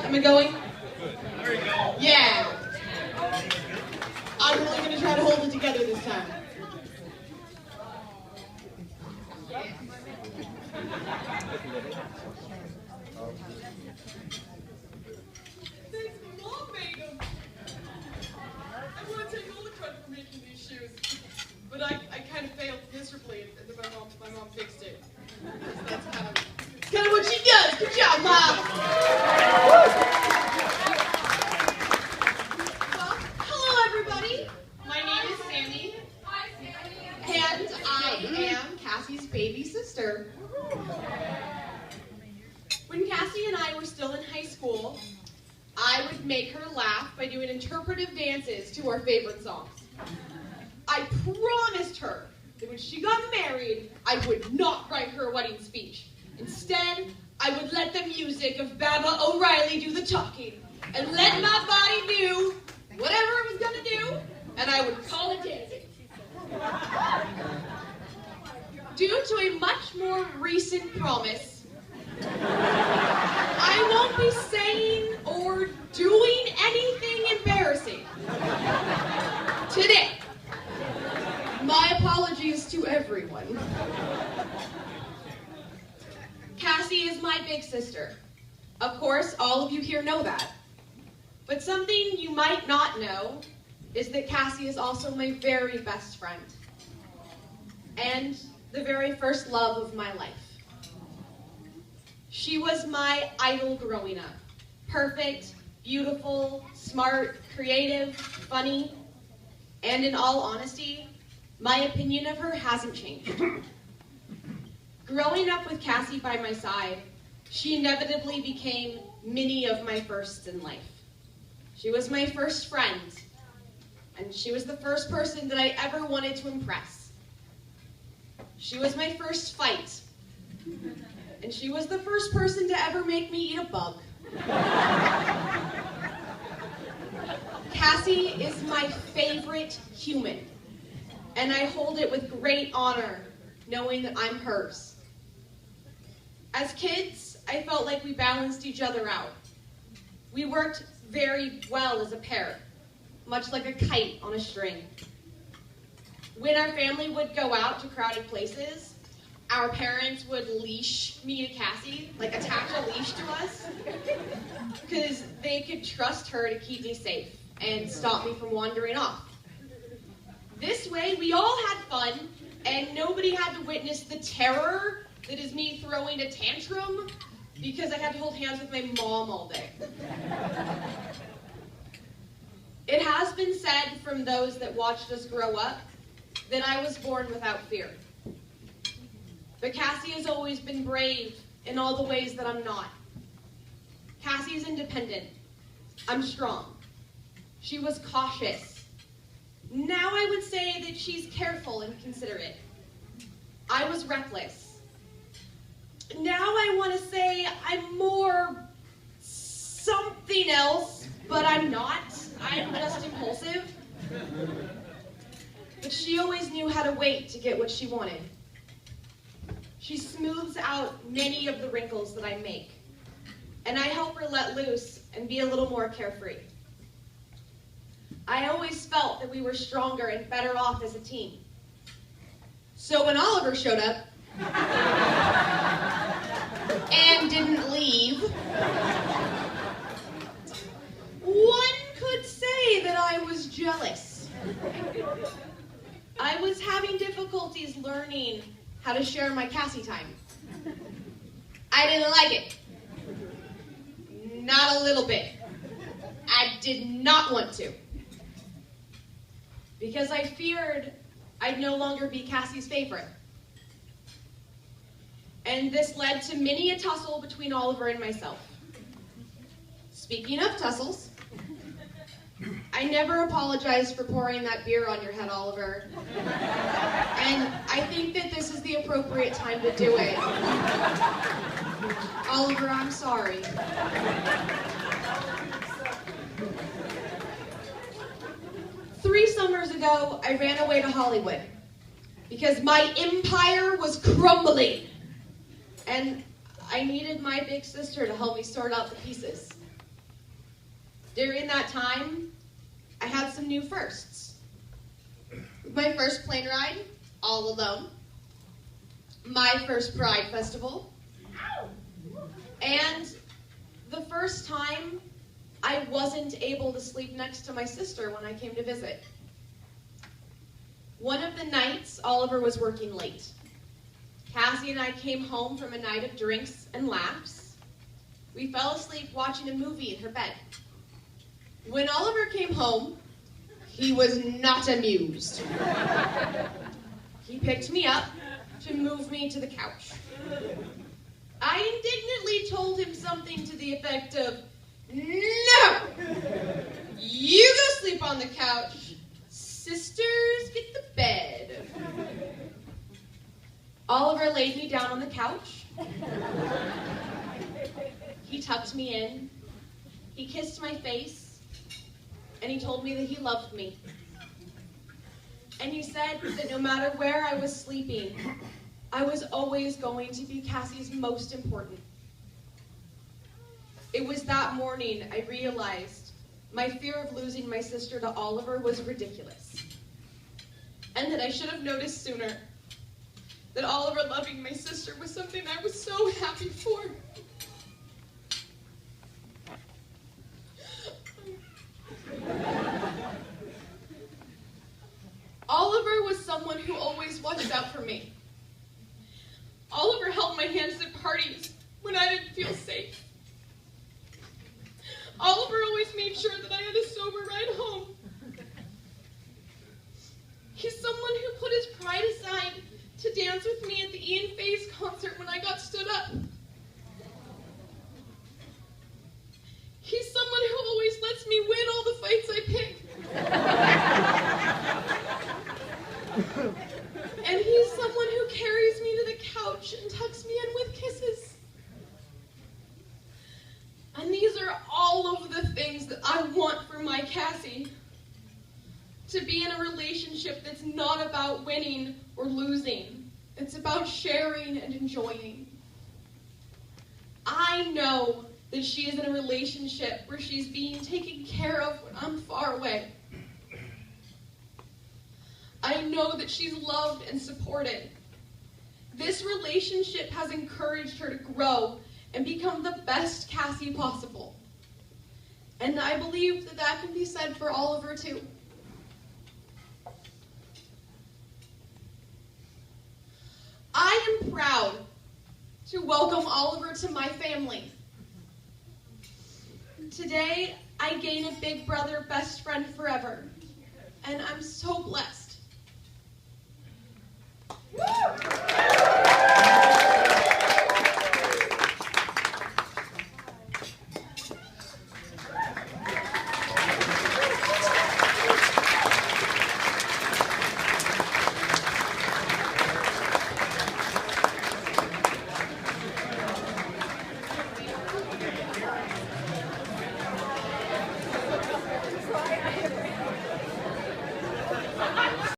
Am I going? There you go. Yeah. I'm really going to try to hold it together this time. Thanks, Mom made them. I want to take all the credit for making these shoes, but I kind of failed miserably, and then my mom fixed it. That's Kind of what she does. Good job, Mom. Well, hello, everybody. My name is Sami. Hi, Sami. And I am Cassie's baby sister. When Cassie and I were still in high school, I would make her laugh by doing interpretive dances to our favorite songs. I promised her that when she got married, I would not write her a wedding speech. Instead, I would let the music of Baba O'Reilly do the talking and let my body do whatever it was going to do, and I would call it dancing. Due to a much more recent promise, I won't be saying or doing anything embarrassing today. My apologies to everyone. Cassie is my big sister. Of course, all of you here know that. But something you might not know is that Cassie is also my very best friend. And the very first love of my life. She was my idol growing up. Perfect, beautiful, smart, creative, funny, and in all honesty, my opinion of her hasn't changed. Growing up with Cassie by my side, she inevitably became many of my firsts in life. She was my first friend, and she was the first person that I ever wanted to impress. She was my first fight, and she was the first person to ever make me eat a bug. Cassie is my favorite human, and I hold it with great honor knowing that I'm hers. As kids, I felt like we balanced each other out. We worked very well as a pair, much like a kite on a string. When our family would go out to crowded places, our parents would leash me to Cassie, like attach a leash to us, because they could trust her to keep me safe and stop me from wandering off. This way, we all had fun, and nobody had to witness the terror that is me throwing a tantrum because I had to hold hands with my mom all day. It has been said from those that watched us grow up that I was born without fear. But Cassie has always been brave in all the ways that I'm not. Cassie is independent. I'm strong. She was cautious. Now I would say that she's careful and considerate. I was reckless. Now I want to say I'm more something else, but I'm not. I'm just impulsive. But she always knew how to wait to get what she wanted. She smooths out many of the wrinkles that I make, and I help her let loose and be a little more carefree. I always felt that we were stronger and better off as a team. So when Oliver showed up and didn't leave, one could say that I was jealous. I was having difficulties learning how to share my Cassie time. I didn't like it. Not a little bit. I did not want to. Because I feared I'd no longer be Cassie's favorite. And this led to many a tussle between Oliver and myself. Speaking of tussles, I never apologized for pouring that beer on your head, Oliver. And I think that this is the appropriate time to do it. Oliver, I'm sorry. 3 summers ago, I ran away to Hollywood because my empire was crumbling. And I needed my big sister to help me sort out the pieces. During that time, I had some new firsts. My first plane ride, all alone. My first Pride Festival. And the first time I wasn't able to sleep next to my sister when I came to visit. One of the nights, Oliver was working late. Cassie and I came home from a night of drinks and laughs. We fell asleep watching a movie in her bed. When Oliver came home, he was not amused. He picked me up to move me to the couch. I indignantly told him something to the effect of, "No! You go sleep on the couch. Sisters, get the bed." Oliver laid me down on the couch. He tucked me in. He kissed my face. And he told me that he loved me. And he said that no matter where I was sleeping, I was always going to be Cassie's most important. It was that morning I realized my fear of losing my sister to Oliver was ridiculous. And that I should have noticed sooner that Oliver loving my sister was something I was so happy for. Oliver was someone who always watched out for me. Oliver held my hands at parties when I didn't feel safe. Oliver always made sure that I had a sober ride home. He's someone who put his pride aside to dance with me at the Ian Faye's concert when I got stood up. He's someone who always lets me win all the fights I pick. And he's someone who carries me to the couch and tucks me in with kisses. And these are all of the things that I want for my Cassie. To be in a relationship that's not about winning or losing. It's about sharing and enjoying. I know that she is in a relationship where she's being taken care of when I'm far away. I know that she's loved and supported. This relationship has encouraged her to grow and become the best Cassie possible. And I believe that that can be said for Oliver too. I am proud to welcome Oliver to my family. Today, I gain a big brother, best friend forever. And I'm so blessed. Woo!